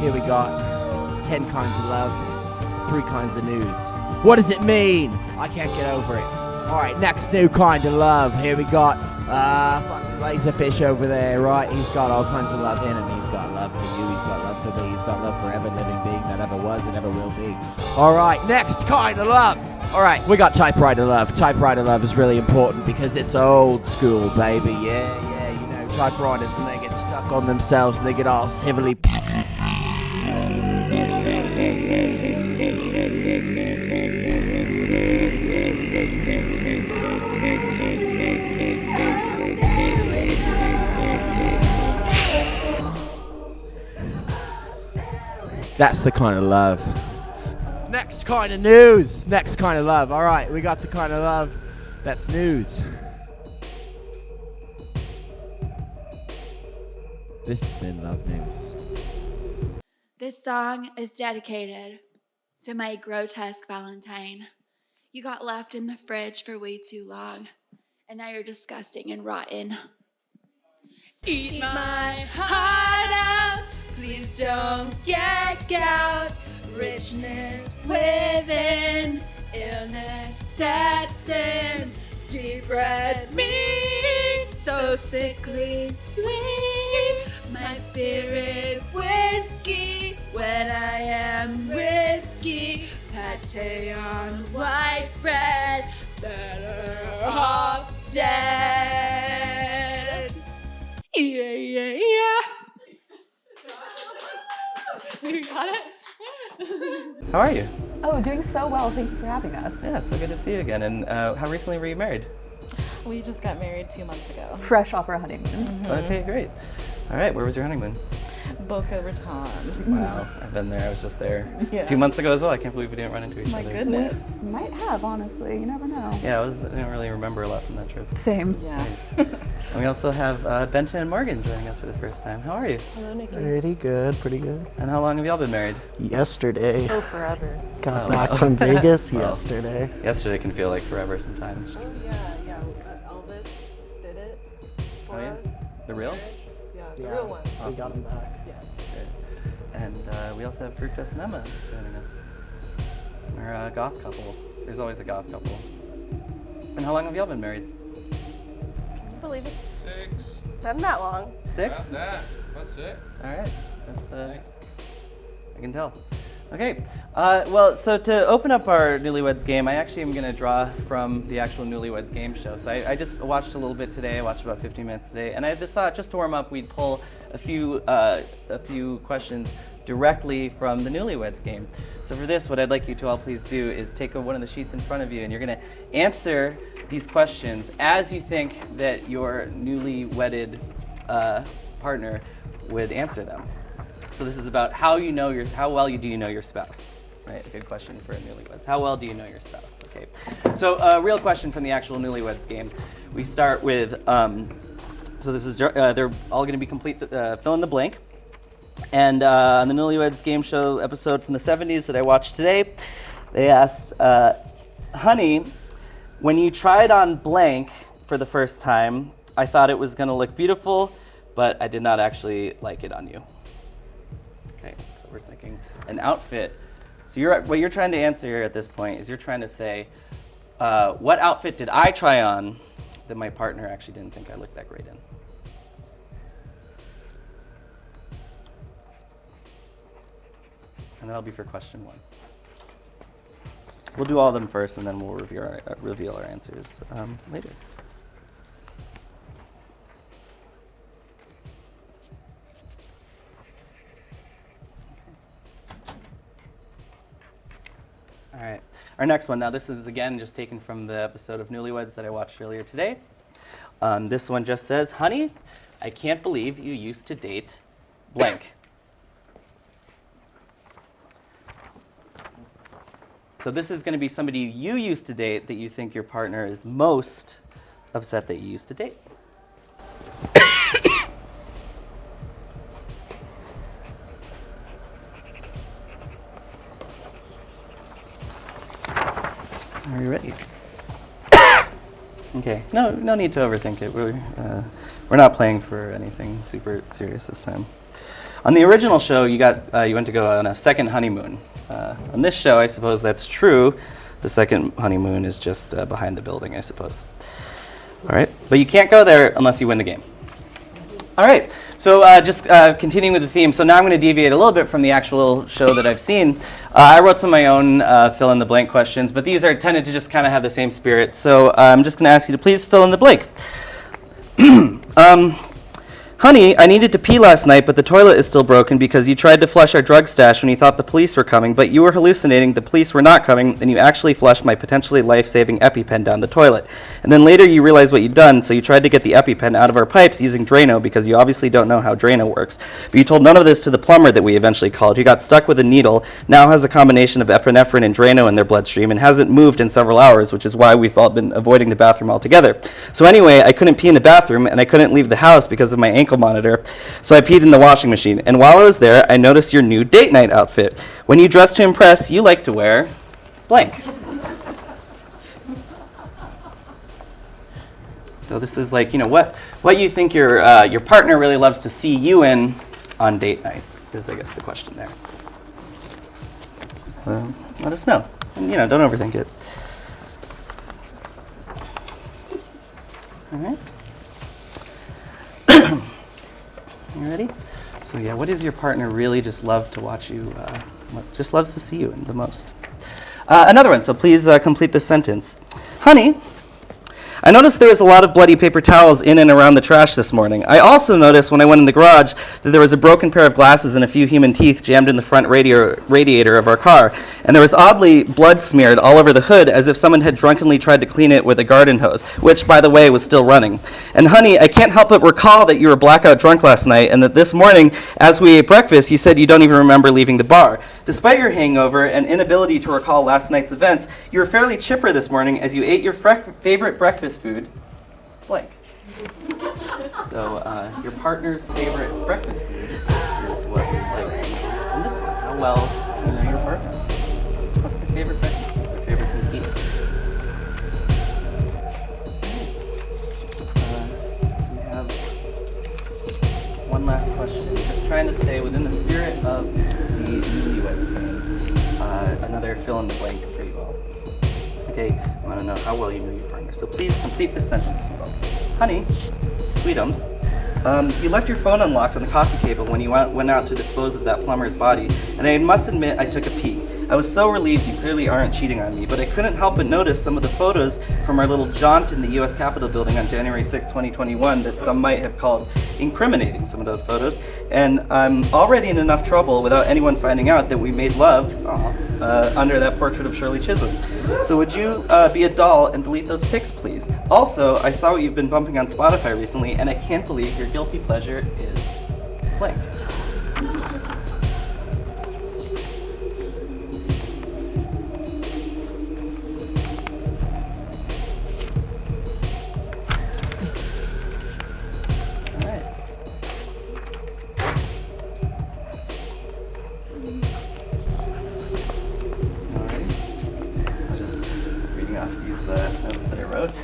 Here we got 10 kinds of love, 3 kinds of news. What does it mean? I can't get over it. Alright, next new kind of love. Here we got fucking Laserfish over there, right? He's got all kinds of love in him. He's got love for you, he's got love for me, he's got love for every living being that ever was and ever will be. Alright, next kind of love. Alright, we got typewriter love. Typewriter love is really important because it's old school, baby. Yeah, you know, typewriters when they get stuck on themselves and they get all civilly. That's the kind of love. Next kind of news. Next kind of love. All right, we got the kind of love that's news. This has been Love News. This song is dedicated to my grotesque Valentine. You got left in the fridge for way too long, and now you're disgusting and rotten. Eat my heart out, please don't get gout. Richness within, illness sets in. Deep red meat, so sickly sweet. My spirit whiskey when I am risky. Pate on white bread, better off dead. Yeah. You got it? How are you? Oh, doing so well. Thank you for having us. Yeah, it's so good to see you again. And how recently were you married? We just got married 2 months ago. Fresh off our honeymoon. Mm-hmm. Okay, great. All right, where was your honeymoon? Boca Raton. Wow, I've been there. I was just there Yeah. 2 months ago as well. I can't believe we didn't run into each My other. goodness. Might have, honestly. You never know. Yeah, I didn't really remember a lot from that trip. Same. Yeah. And we also have Benton and Morgan joining us for the first time. How are you? Hello, Nikki. Pretty good. And how long have y'all been married? Yesterday. Oh, forever. Got Oh, back wow. from Vegas Well, yesterday. Yesterday can feel like forever sometimes. Oh, yeah. Elvis did it for Oh, yeah? us. The real? Yeah, the Yeah, real one. we got him back. Yes. Good. And we also have Fructus and Emma joining us. We're a goth couple. There's always a goth couple. And how long have y'all been married? Can you believe it? 6. Been that long. 6? That's it. All right. That's I can tell. Okay. Well, so to open up our Newlyweds game, I actually am going to draw from the actual Newlyweds game show. So I just watched a little bit today. I watched about 15 minutes today, and I just thought, just to warm up, we'd pull a few questions directly from the Newlyweds game. So for this, what I'd like you to all please do is take one of the sheets in front of you, and you're going to answer these questions as you think that your newly wedded partner would answer them. So this is about how well do you know your spouse, right? A good question for a newlyweds. How well do you know your spouse? Okay. So a real question from the actual Newlyweds game. We start with, so this is, they're all going to be complete, fill in the blank. And on the Newlyweds game show episode from the 70s that I watched today, they asked, honey, when you tried on blank for the first time, I thought it was going to look beautiful, but I did not actually like it on you. Okay, so we're thinking an outfit. So what you're trying to answer here at this point is you're trying to say, what outfit did I try on that my partner actually didn't think I looked that great in? And that'll be for question 1. We'll do all of them first, and then we'll reveal our answers later. All right, our next one. Now this is again just taken from the episode of Newlyweds that I watched earlier today. This one just says, honey, I can't believe you used to date blank. So this is going to be somebody you used to date that you think your partner is most upset that you used to date. Are you ready? Okay. No need to overthink it. We're not playing for anything super serious this time. On the original show, you went to go on a second honeymoon. On this show, I suppose that's true. The second honeymoon is just behind the building, I suppose. All right, but you can't go there unless you win the game. All right, so just continuing with the theme. So now I'm going to deviate a little bit from the actual show that I've seen. I wrote some of my own fill-in-the-blank questions, but these are tended to just kind of have the same spirit. So I'm just going to ask you to please fill in the blank. Honey, I needed to pee last night, but the toilet is still broken because you tried to flush our drug stash when you thought the police were coming, but you were hallucinating, the police were not coming, and you actually flushed my potentially life-saving EpiPen down the toilet. And then later you realized what you'd done, so you tried to get the EpiPen out of our pipes using Drano because you obviously don't know how Drano works. But you told none of this to the plumber that we eventually called, who got stuck with a needle, now has a combination of epinephrine and Drano in their bloodstream, and hasn't moved in several hours, which is why we've all been avoiding the bathroom altogether. So anyway, I couldn't pee in the bathroom, and I couldn't leave the house because of my ankle monitor, so I peed in the washing machine. And while I was there, I noticed your new date night outfit. When you dress to impress, you like to wear blank. So this is like, what you think your partner really loves to see you in on date night is, I guess, the question there. So let us know. And, don't overthink it. All right. You ready? So yeah, what does your partner really just love to watch you, just loves to see you in the most? Another one, so please complete this sentence. Honey, I noticed there was a lot of bloody paper towels in and around the trash this morning. I also noticed when I went in the garage that there was a broken pair of glasses and a few human teeth jammed in the front radiator of our car. And there was oddly blood smeared all over the hood as if someone had drunkenly tried to clean it with a garden hose, which, by the way, was still running. And honey, I can't help but recall that you were blackout drunk last night and that this morning, as we ate breakfast, you said you don't even remember leaving the bar. Despite your hangover and inability to recall last night's events, you were fairly chipper this morning as you ate your favorite breakfast food, blank. So your partner's favorite breakfast food is what you'd like to know. And this one, how well do you know your partner? What's their favorite breakfast food, their favorite thing to eat? We have one last question. Just trying to stay within the spirit of the newlyweds theme. Another fill in the blank for you all. Okay, I want to know how well you know your partner. So please complete this sentence if you will. Honey, sweetums, you left your phone unlocked on the coffee table when you went out to dispose of that plumber's body, and I must admit I took a peek. I was so relieved you clearly aren't cheating on me, but I couldn't help but notice some of the photos from our little jaunt in the U.S. Capitol building on January 6, 2021 that some might have called incriminating, some of those photos, and I'm already in enough trouble without anyone finding out that we made love under that portrait of Shirley Chisholm. So would you be a doll and delete those pics, please? Also, I saw what you've been bumping on Spotify recently, and I can't believe your guilty pleasure is blank. Notes that I wrote.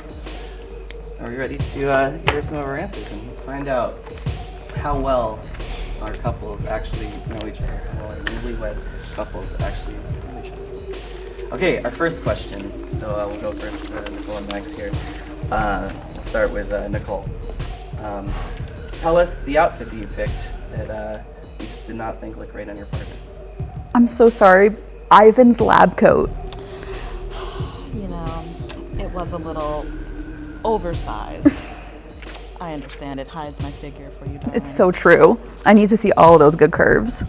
Are we ready to hear some of our answers and find out how well our couples actually know each other, how well our newlywed couples actually know each other? Okay, our first question. So we'll go first for Nicole and Max here. We'll start with Nicole. Tell us the outfit that you picked that you just did not think looked great on your partner. I'm so sorry. Ivan's lab coat. It was a little oversized. I understand it hides my figure for you, darling. It's so true. I need to see all of those good curves.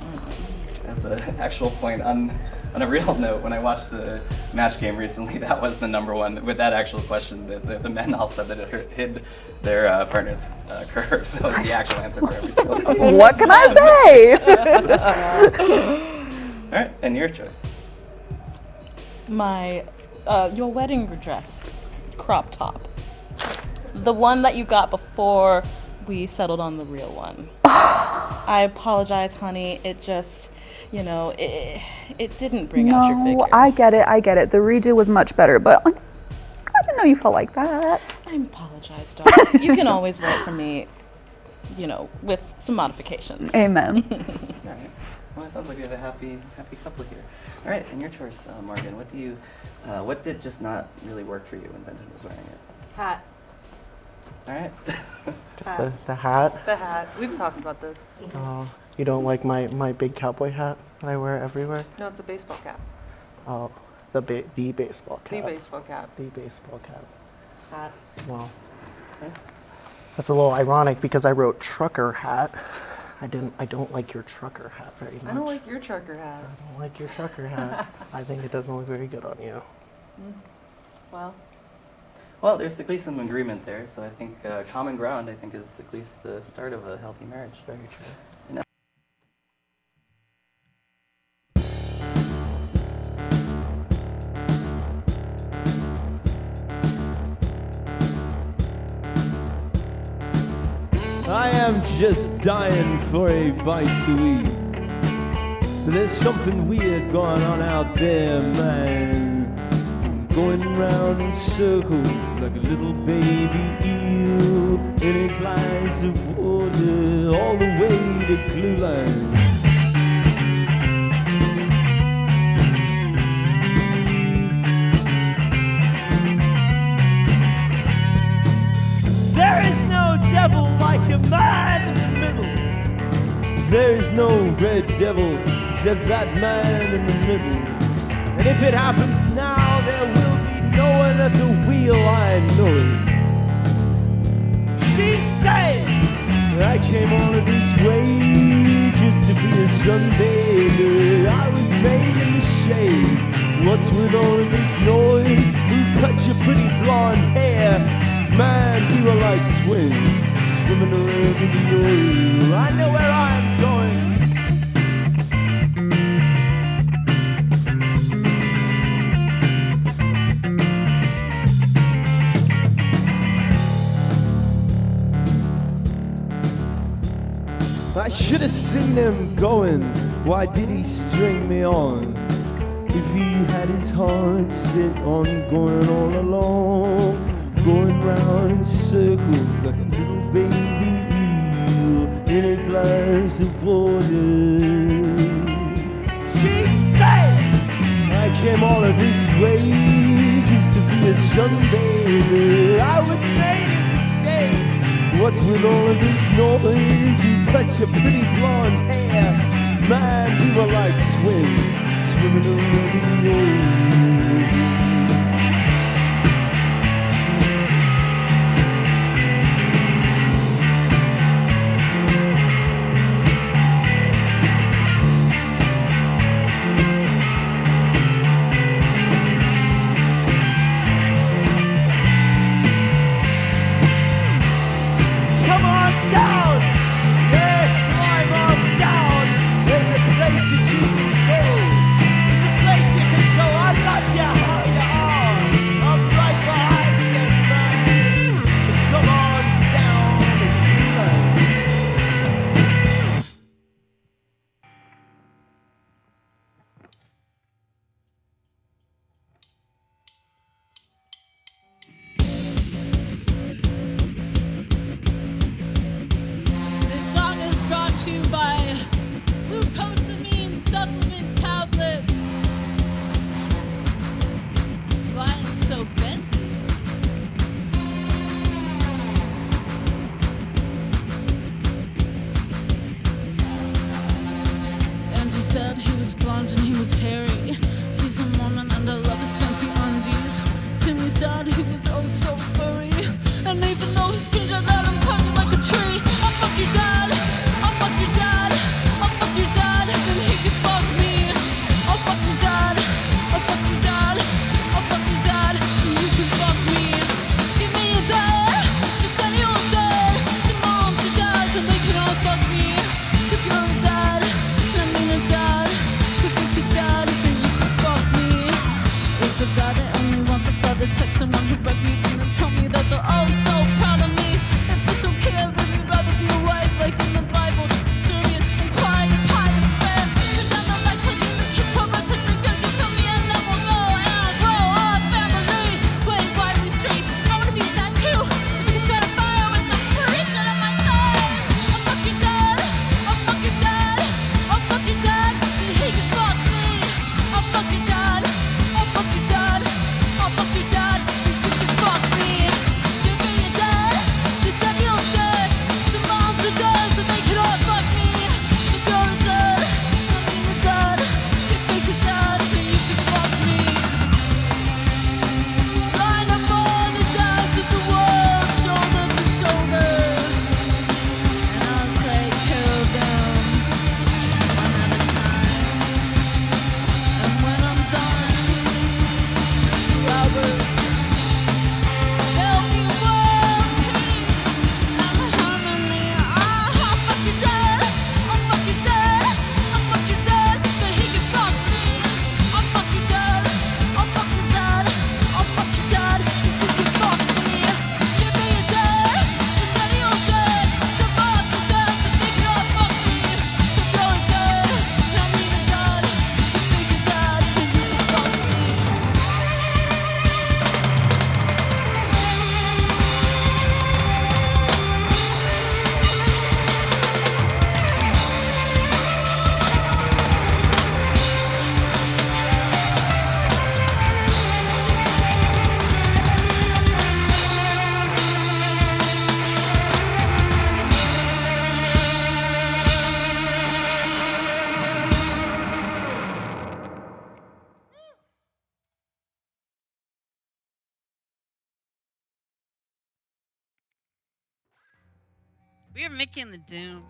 As an actual point, on a real note, when I watched the match game recently, that was the number one, with that actual question, the men all said that it hid their partner's curves. So it's the actual answer for every single couple. What can I say? All right, and your choice. Your wedding dress, crop top. The one that you got before we settled on the real one. I apologize, honey. It just, it didn't bring out your figure. No, I get it. The redo was much better, but I didn't know you felt like that. I apologize, darling. You can always vote for me. with some modifications. Amen. All right. Well, it sounds like we have a happy couple here. All right, and your choice, Morgan. What did just not really work for you when Benton was wearing it? Hat. All right. Just the hat. The hat. We've talked about this. Oh, you don't like my big cowboy hat that I wear everywhere? No, it's a baseball cap. Oh, the baseball cap. The baseball cap. The baseball cap. Hat. Well, that's a little ironic because I wrote trucker hat. I don't like your trucker hat very much. I don't like your trucker hat. I don't like your trucker hat. I think it doesn't look very good on you. Well, there's at least some agreement there, so I think common ground, is at least the start of a healthy marriage. Very true. I am just dying for a bite to eat. There's something weird going on out there, man. Going round in circles like a little baby eel in a glass of water all the way to glue line. There is no devil like a man in the middle. There is no red devil except that man in the middle. And if it happens now, there will be no one at the wheel, I know it. She said, I came all of this way just to be a sunbather. I was made in the shade. What's with all of this noise? Who cut your pretty blonde hair? Man, we were like twins, swimming around in the oil. I know where I'm going. I should have seen him going. Why did he string me on? If he had his heart set on going all along, going round in circles like a little baby eel in a glass of water. She said, I came all of this way just to be a sunbather. I was made in the shade. What's with all of this noise? You cut your pretty blonde hair. Man, we were like twins, swimming around in the oil. Dad, if you We are Mickey and the Doom.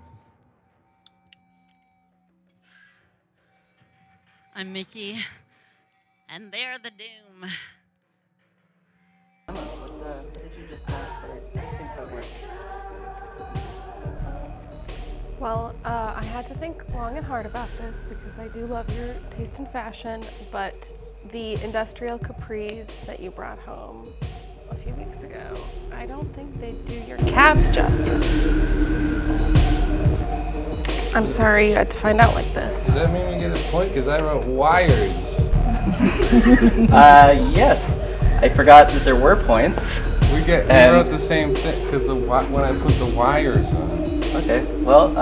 I'm Mickey, and they're the Doom. What did you just say? Well, I had to think long and hard about this because I do love your taste in fashion, but the industrial capris that you brought home a few weeks ago, I don't think they do your calves justice. I'm sorry you had to find out like this. Does that mean we get a point? Because I wrote wires. Yes. I forgot that there were points. We wrote the same thing because when I put the wires on. Okay. Well,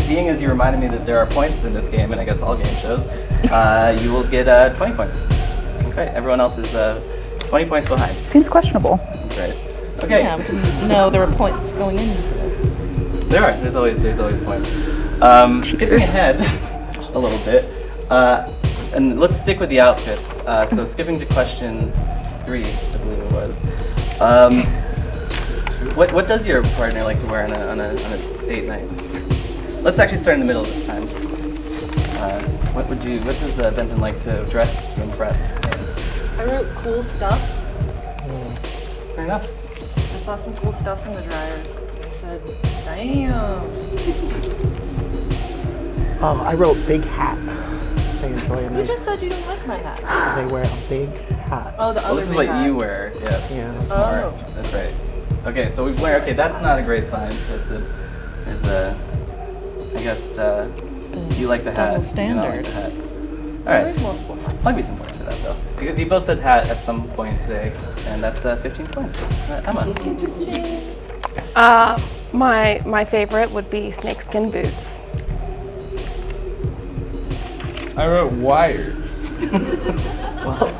being as you reminded me that there are points in this game, and I guess all game shows, you will get 20 points. That's right. Everyone else is 20 points behind. Seems questionable. That's right. Okay. Yeah, but didn't know there were points going into this. There are. There's always points. Skipping ahead a little bit, and let's stick with the outfits. So skipping to question 3, I believe it was. What does your partner like to wear on a date night? Let's actually start in the middle this time. What does Benton like to dress to impress? I wrote cool stuff. Fair enough. I saw some cool stuff in the dryer. I said, damn. I wrote big hat. They enjoy a You nice. just said you don't like my hat. They wear a big hat. Oh, the other Well, this is big what hat. you wear. Yes. Yeah. It's more. That's right. Okay, so we wear. Okay, that's not a great sign. That is I guess you like the hat. Double You don't like standard. the hat. All There's right. multiple hats. I'll give you some points for that though. You both said hat at some point today, and that's 15 points. Emma. My favorite would be snakeskin boots. I wrote wires. Well,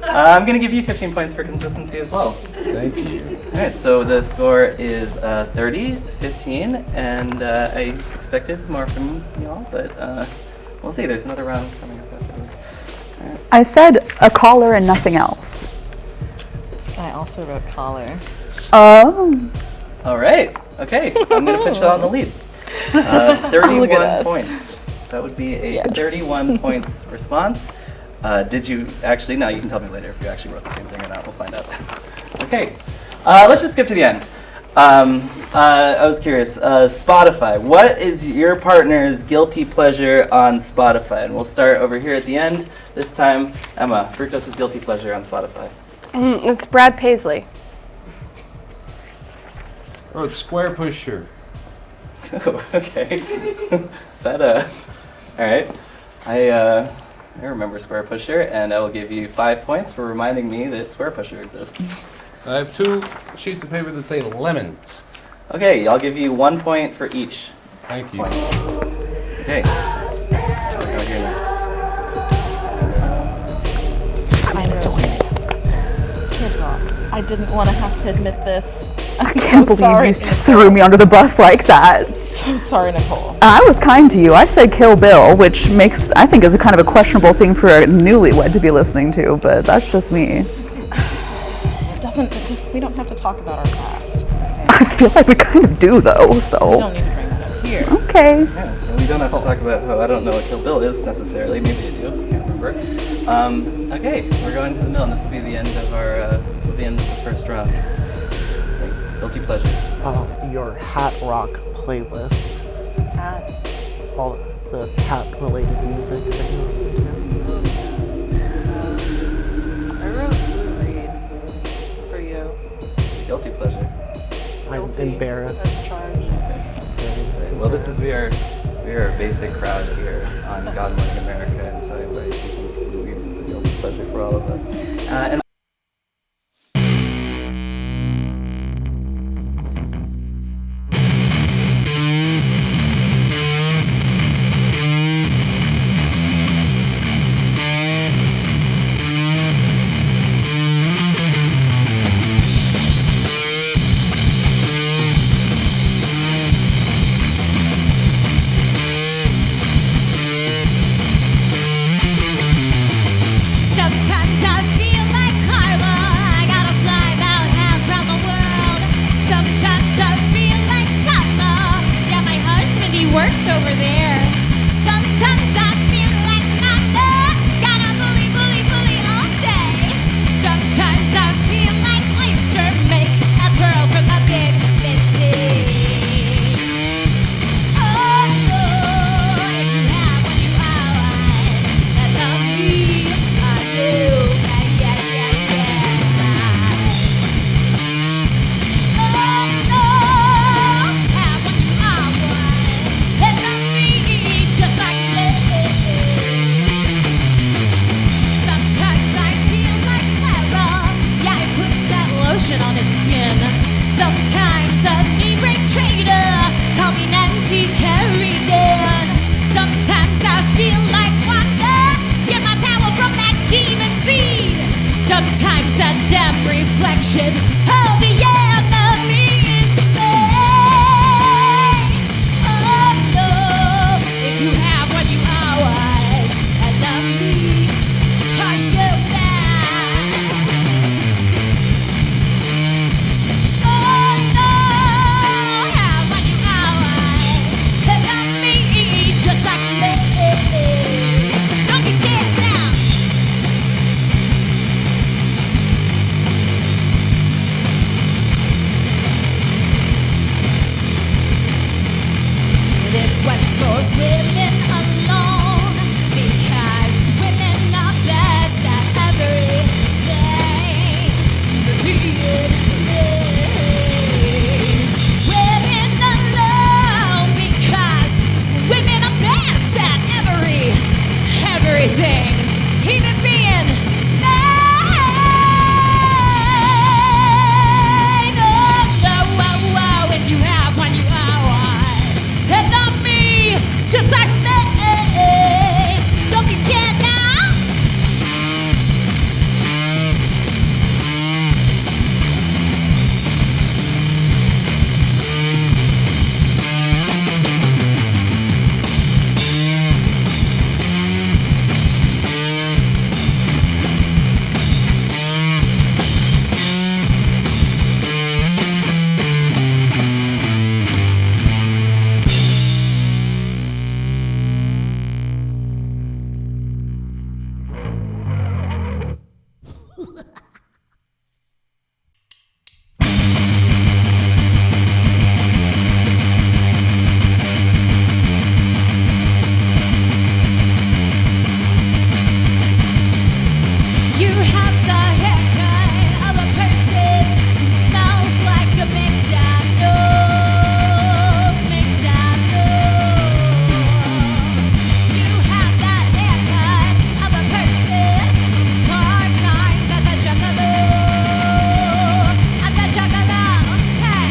I'm gonna give you 15 points for consistency as well. Thank you. All right, so the score is 30, 15, and I expected more from you all, but we'll see. There's another round coming up after this. All right. I said a collar and nothing else. I also wrote collar. Oh. All right. Okay. So I'm gonna put you on the lead. 31 Look at us. points. That would be a Yes. 31 points response. Did you actually? No, you can tell me later if you actually wrote the same thing or not. We'll find out. Okay. Let's just skip to the end. I was curious. Spotify. What is your partner's guilty pleasure on Spotify? And we'll start over here at the end. This time, Emma. Fructose's guilty pleasure on Spotify. It's Brad Paisley. I wrote square pusher. Oh, okay. That all right. I remember Square Pusher, and I will give you 5 points for reminding me that Square Pusher exists. I have 2 sheets of paper that say lemon. Okay, I'll give you 1 point for each. Thank you. Point. Okay. I'll go here next. Kid Rock. I didn't want to have to admit this. I can't believe sorry. you just threw me under the bus like that. So sorry, Nicole. I was kind to you. I said Kill Bill, which I think is a kind of a questionable thing for a newlywed to be listening to, but that's just me. We don't have to talk about our past. I feel like we kind of do though, We so. don't need to bring that up here. Okay. Yeah, and we don't have to talk about how I don't know what Kill Bill is necessarily. Maybe I do. Can't remember. Okay, we're going to the middle, and this will be the end of our. This will be the end of the first round. Okay, guilty pleasure. Your hat rock playlist. Hat. All the hat-related music that you listen to. I wrote Blue Reed for you. Guilty pleasure. I'm embarrassed. That's charged. That's right. Well, we are a basic crowd here on God Morning America, and so I think Blue Reed is a guilty pleasure for all of us. And Sometimes I feel like reflection of the enemy is me. Oh no, if you have what you are, what enemy are you now? Oh no, have what you are, what enemy just like me. Don't be scared now. This one's for women alone, because women are best at everything. Repeated women alone, because women are best at everything, even being mine. Oh, if you have one, you are one. And not me, just like me. Don't be scared now. You have the haircut of a person who smells like a McDonald's. You have that haircut of a person who part-times as a juggalo. Hey.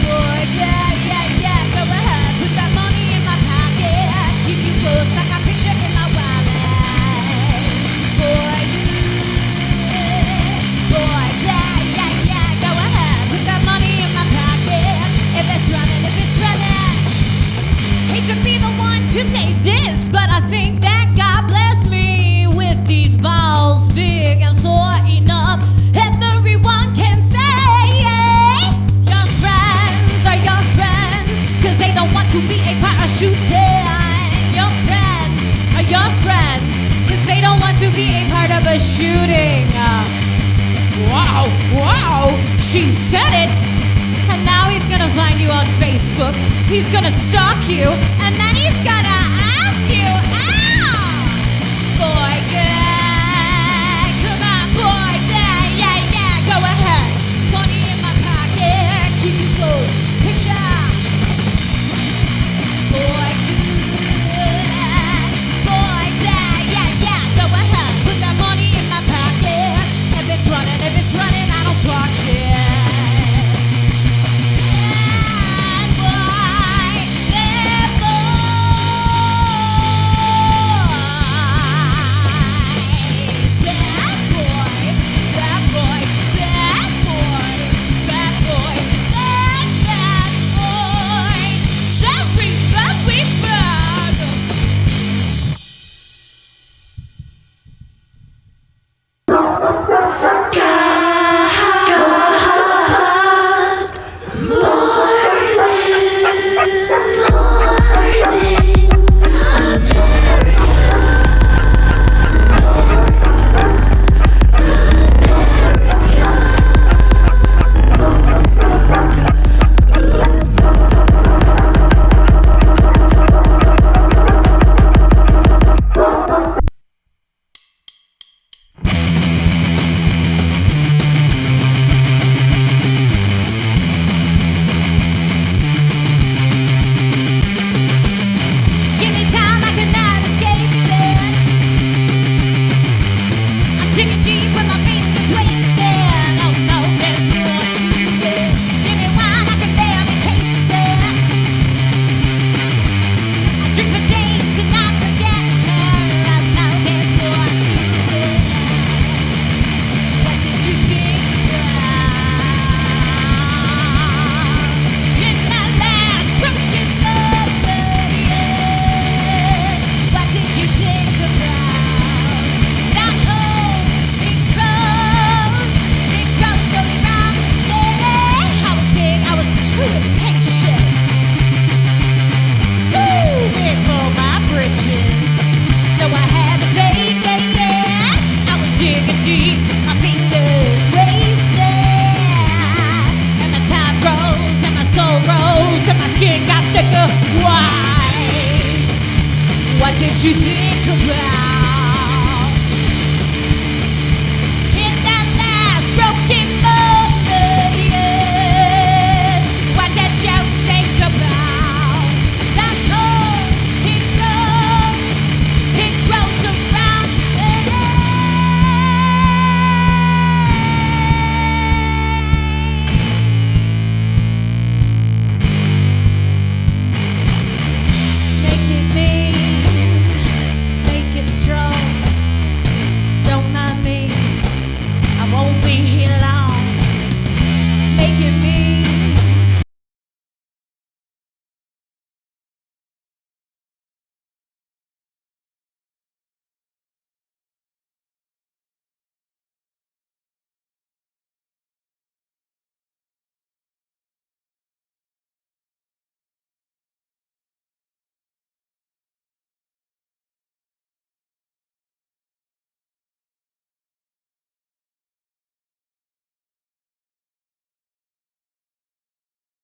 Boy, yeah. Go ahead, put that money in my pocket. Keep you close like a picture in my wallet. Boy, yeah. Go ahead, put that money in my pocket. If it's running. Hate to be the one to say this, but I think that God bless me with these balls big and sore enough. Everyone can say your friends are your friends, 'cause they don't want to be a part of shooting. Your friends are your friends, 'cause they don't want to be a part of a shooting. Wow, she said it. And now he's gonna find you on Facebook. He's gonna stalk you, and then he's gonna ask you out. Boy, good. Come on, boy, yeah. Go ahead. Money in my pocket, keep you close. Picture. Boy, good. Boy, yeah. Go ahead. Put that money in my pocket. If it's running, I don't talk shit. And boy, skin got thicker. Why? What did you think about?